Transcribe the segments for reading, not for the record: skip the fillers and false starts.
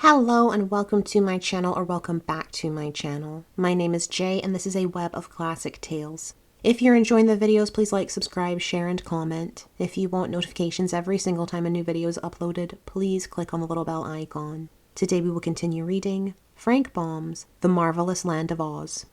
Hello and welcome to my channel, or welcome back to my channel. My name is Jay and this is a web of classic tales. If you're enjoying the videos, please like, subscribe, share, and comment. If you want notifications every single time a new video is uploaded, please click on the little bell icon. Today we will continue reading Frank Baum's The Marvelous Land of Oz.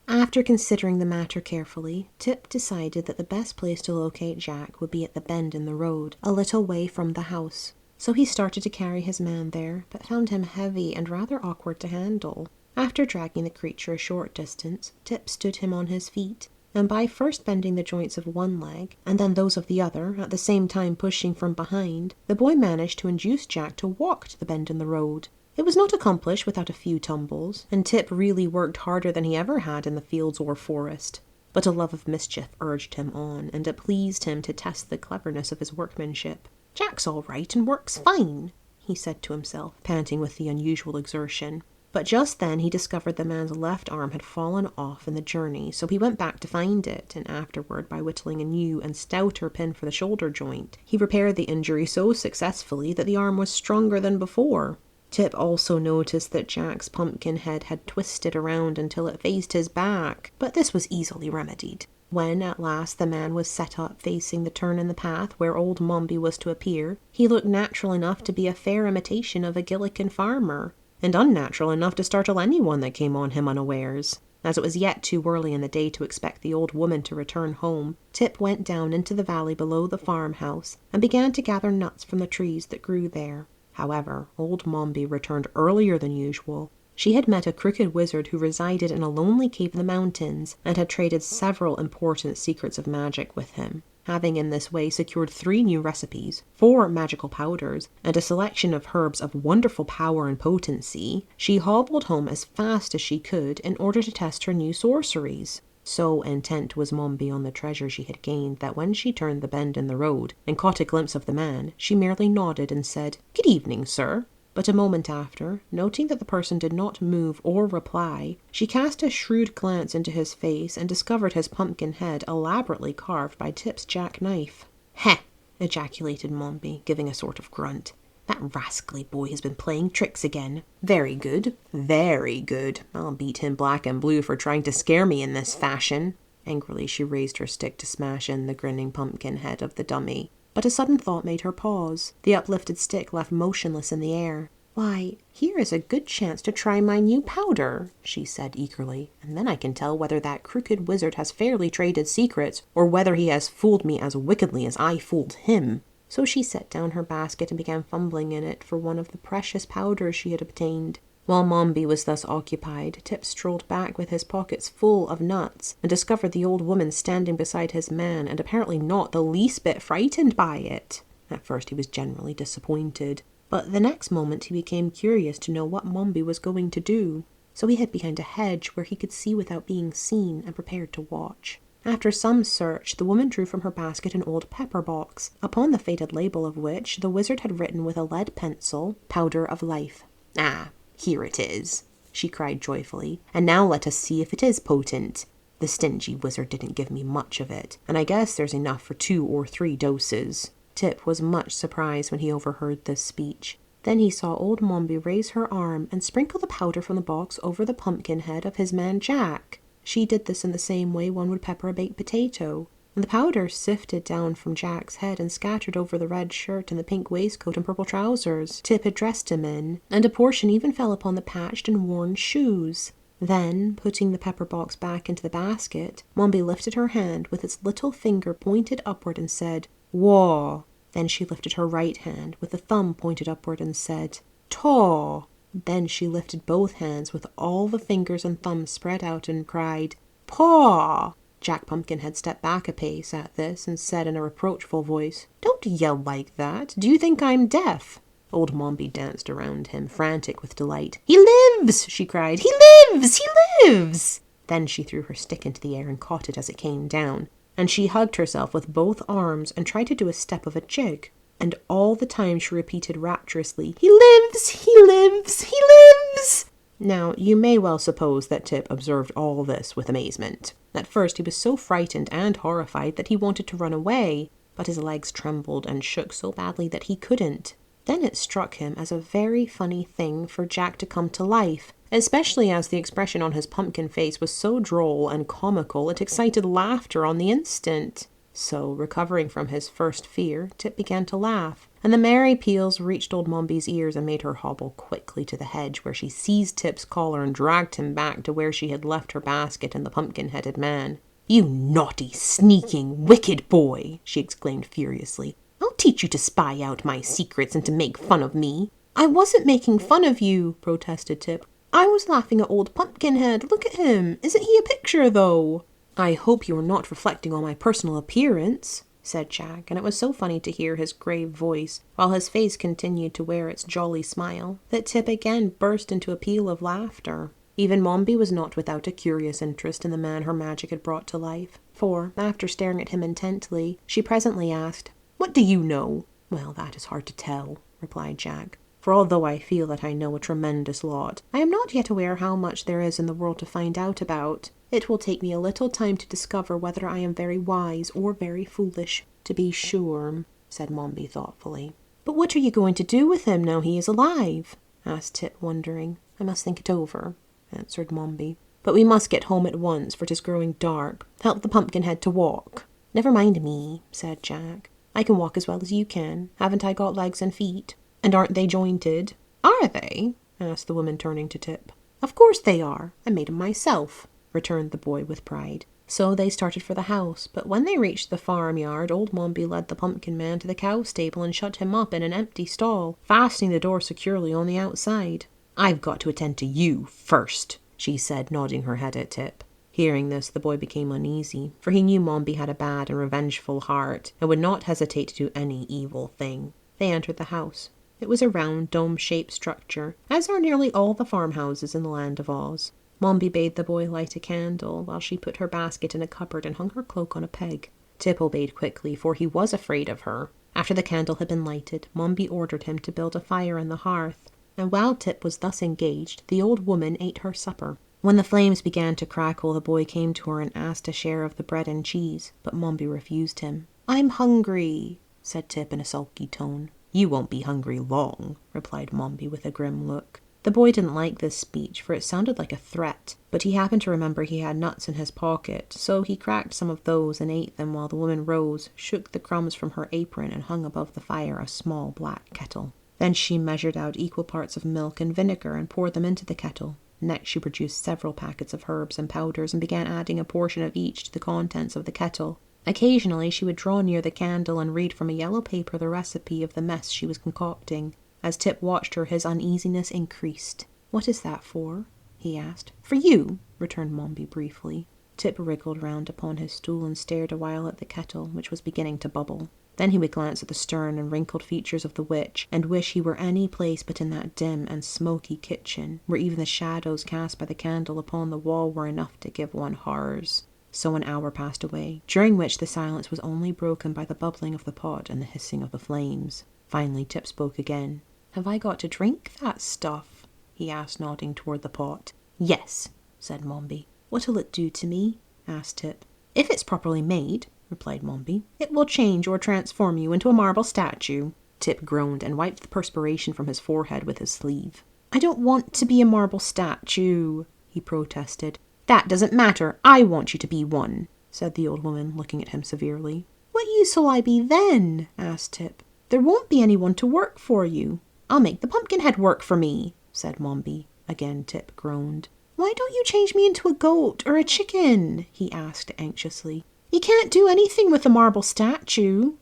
After considering the matter carefully, Tip decided that the best place to locate Jack would be at the bend in the road, a little way from the house. So he started to carry his man there, but found him heavy and rather awkward to handle. After dragging the creature a short distance, Tip stood him on his feet, and by first bending the joints of one leg, and then those of the other, at the same time pushing from behind, the boy managed to induce Jack to walk to the bend in the road. It was not accomplished without a few tumbles, and Tip really worked harder than he ever had in the fields or forest. But a love of mischief urged him on, and it pleased him to test the cleverness of his workmanship. "Jack's all right and works fine," he said to himself, panting with the unusual exertion. But just then he discovered the man's left arm had fallen off in the journey, so he went back to find it, and afterward, by whittling a new and stouter pin for the shoulder joint, he repaired the injury so successfully that the arm was stronger than before. Tip also noticed that Jack's pumpkin head had twisted around until it faced his back, but this was easily remedied. When, at last, the man was set up facing the turn in the path where old Mombi was to appear, he looked natural enough to be a fair imitation of a Gillikin farmer, and unnatural enough to startle anyone that came on him unawares. As it was yet too early in the day to expect the old woman to return home, Tip went down into the valley below the farmhouse and began to gather nuts from the trees that grew there. However, old Mombi returned earlier than usual. She had met a crooked wizard who resided in a lonely cave in the mountains and had traded several important secrets of magic with him. Having in this way secured 3 new recipes, 4 magical powders, and a selection of herbs of wonderful power and potency, she hobbled home as fast as she could in order to test her new sorceries. So intent was Mombi on the treasure she had gained that when she turned the bend in the road and caught a glimpse of the man, she merely nodded and said, "Good evening, sir." But a moment after, noting that the person did not move or reply, she cast a shrewd glance into his face and discovered his pumpkin head elaborately carved by Tip's jackknife. "Heh!" ejaculated Mombi, giving a sort of grunt. "That rascally boy has been playing tricks again. Very good, very good. I'll beat him black and blue for trying to scare me in this fashion." Angrily she raised her stick to smash in the grinning pumpkin head of the dummy. But a sudden thought made her pause. The uplifted stick left motionless in the air. "Why, here is a good chance to try my new powder," she said eagerly, "and then I can tell whether that crooked wizard has fairly traded secrets, or whether he has fooled me as wickedly as I fooled him." So she set down her basket and began fumbling in it for one of the precious powders she had obtained. While Mombi was thus occupied, Tip strolled back with his pockets full of nuts and discovered the old woman standing beside his man and apparently not the least bit frightened by it. At first he was generally disappointed, but the next moment he became curious to know what Mombi was going to do. So he hid behind a hedge where he could see without being seen and prepared to watch. After some search, the woman drew from her basket an old pepper box, upon the faded label of which the wizard had written with a lead pencil, "Powder of Life." "Ah, here it is," she cried joyfully, "and now let us see if it is potent. The stingy wizard didn't give me much of it, and I guess there's enough for 2 or 3 doses. Tip was much surprised when he overheard this speech. Then he saw old Mombi raise her arm and sprinkle the powder from the box over the pumpkin head of his man Jack. She did this in the same way one would pepper a baked potato, and the powder sifted down from Jack's head and scattered over the red shirt and the pink waistcoat and purple trousers Tip had dressed him in, and a portion even fell upon the patched and worn shoes. Then, putting the pepper box back into the basket, Mombi lifted her hand with its little finger pointed upward and said, "Wah." Then she lifted her right hand with the thumb pointed upward and said, "Taw." Then she lifted both hands with all the fingers and thumbs spread out and cried, "Paw." Jack Pumpkinhead stepped back a pace at this and said in a reproachful voice, "Don't yell like that. Do you think I'm deaf?" Old Mombi danced around him, frantic with delight. "He lives!" she cried. "He lives! He lives!" Then she threw her stick into the air and caught it as it came down, and she hugged herself with both arms and tried to do a step of a jig. And all the time she repeated rapturously, "He lives! He lives! He lives!" Now, you may well suppose that Tip observed all this with amazement. At first he was so frightened and horrified that he wanted to run away, but his legs trembled and shook so badly that he couldn't. Then it struck him as a very funny thing for Jack to come to life, especially as the expression on his pumpkin face was so droll and comical it excited laughter on the instant. So, recovering from his first fear, Tip began to laugh, and the merry peals reached old Mombi's ears and made her hobble quickly to the hedge, where she seized Tip's collar and dragged him back to where she had left her basket and the pumpkin-headed man. "You naughty, sneaking, wicked boy!" she exclaimed furiously. "I'll teach you to spy out my secrets and to make fun of me." "I wasn't making fun of you," protested Tip. "I was laughing at old Pumpkinhead. Look at him. Isn't he a picture, though?" "I hope you are not reflecting on my personal appearance," said Jack, and it was so funny to hear his grave voice, while his face continued to wear its jolly smile, that Tip again burst into a peal of laughter. Even Mombi was not without a curious interest in the man her magic had brought to life, for, after staring at him intently, she presently asked, "What do you know?" "Well, that is hard to tell," replied Jack. "For although I feel that I know a tremendous lot, I am not yet aware how much there is in the world to find out about. It will take me a little time to discover whether I am very wise or very foolish." "To be sure," said Mombi thoughtfully. "But what are you going to do with him now he is alive?" asked Tip, wondering. "I must think it over," answered Mombi. "But we must get home at once, for it is growing dark. Help the Pumpkinhead to walk." "Never mind me," said Jack. "I can walk as well as you can. Haven't I got legs and feet? And aren't they jointed?" "Are they?" asked the woman, turning to Tip. "Of course they are. I made 'em myself," returned the boy with pride. So they started for the house, but when they reached the farmyard, old Mombi led the pumpkin man to the cow stable and shut him up in an empty stall, fastening the door securely on the outside. "I've got to attend to you first," she said, nodding her head at Tip. Hearing this, the boy became uneasy, for he knew Mombi had a bad and revengeful heart, and would not hesitate to do any evil thing. They entered the house. It was a round, dome-shaped structure, as are nearly all the farmhouses in the land of Oz. Mombi bade the boy light a candle, while she put her basket in a cupboard and hung her cloak on a peg. Tip obeyed quickly, for he was afraid of her. After the candle had been lighted, Mombi ordered him to build a fire in the hearth, and while Tip was thus engaged, the old woman ate her supper. When the flames began to crackle, the boy came to her and asked a share of the bread and cheese, but Mombi refused him. "I'm hungry," said Tip in a sulky tone. "You won't be hungry long," replied Mombi with a grim look. The boy didn't like this speech, for it sounded like a threat, but he happened to remember he had nuts in his pocket, so he cracked some of those and ate them while the woman rose, shook the crumbs from her apron, and hung above the fire a small black kettle. Then she measured out equal parts of milk and vinegar and poured them into the kettle. Next she produced several packets of herbs and powders and began adding a portion of each to the contents of the kettle. Occasionally she would draw near the candle and read from a yellow paper the recipe of the mess she was concocting. As Tip watched her, his uneasiness increased. "What is that for?" he asked. "For you," returned Mombi briefly. Tip wriggled round upon his stool and stared a while at the kettle, which was beginning to bubble. Then he would glance at the stern and wrinkled features of the witch, and wish he were any place but in that dim and smoky kitchen, where even the shadows cast by the candle upon the wall were enough to give one horrors. So an hour passed away, during which the silence was only broken by the bubbling of the pot and the hissing of the flames. Finally Tip spoke again. "Have I got to drink that stuff?" he asked, nodding toward the pot. "Yes," said Mombi. "What'll it do to me?" asked Tip. "If it's properly made," replied Mombi, "it will change or transform you into a marble statue." Tip groaned and wiped the perspiration from his forehead with his sleeve. "I don't want to be a marble statue," he protested. "That doesn't matter. I want you to be one," said the old woman, looking at him severely. "What us'll I be then?" asked Tip. "There won't be anyone to work for you." "I'll make the Pumpkinhead work for me," said Mombi. Again Tip groaned. "Why don't you change me into a goat or a chicken?" he asked anxiously. "You can't do anything with a marble statue."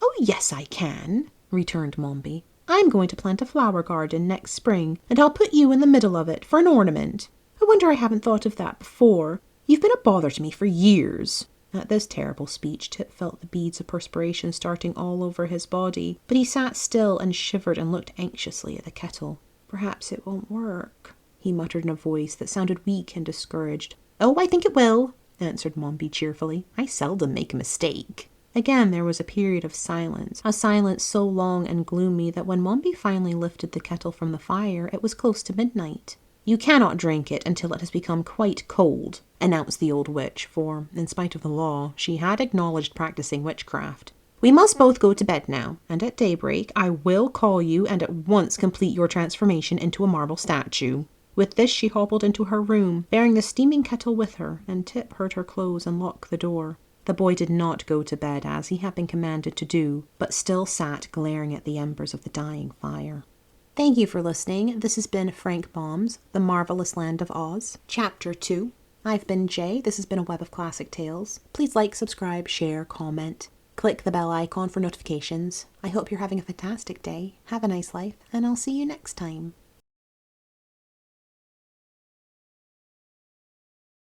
"Oh, yes, I can," returned Mombi. "I'm going to plant a flower garden next spring, and I'll put you in the middle of it for an ornament. I wonder I haven't thought of that before. You've been a bother to me for years." At this terrible speech, Tip felt the beads of perspiration starting all over his body, but he sat still and shivered and looked anxiously at the kettle. "Perhaps it won't work," he muttered in a voice that sounded weak and discouraged. "Oh, I think it will," answered Mombi cheerfully. "I seldom make a mistake." Again there was a period of silence, a silence so long and gloomy that when Mombi finally lifted the kettle from the fire, it was close to midnight. "You cannot drink it until it has become quite cold," announced the old witch, for, in spite of the law, she had acknowledged practicing witchcraft. We must both go to bed now, and at daybreak I will call you and at once complete your transformation into a marble statue." With this she hobbled into her room, bearing the steaming kettle with her, and Tip heard her close and lock the door. The boy did not go to bed as he had been commanded to do, but still sat glaring at the embers of the dying fire. Thank you for listening. This has been Frank Baum's The Marvelous Land of Oz, Chapter 2. I've been Jay. This has been a Web of Classic Tales. Please like, subscribe, share, comment. Click the bell icon for notifications. I hope you're having a fantastic day. Have a nice life, and I'll see you next time.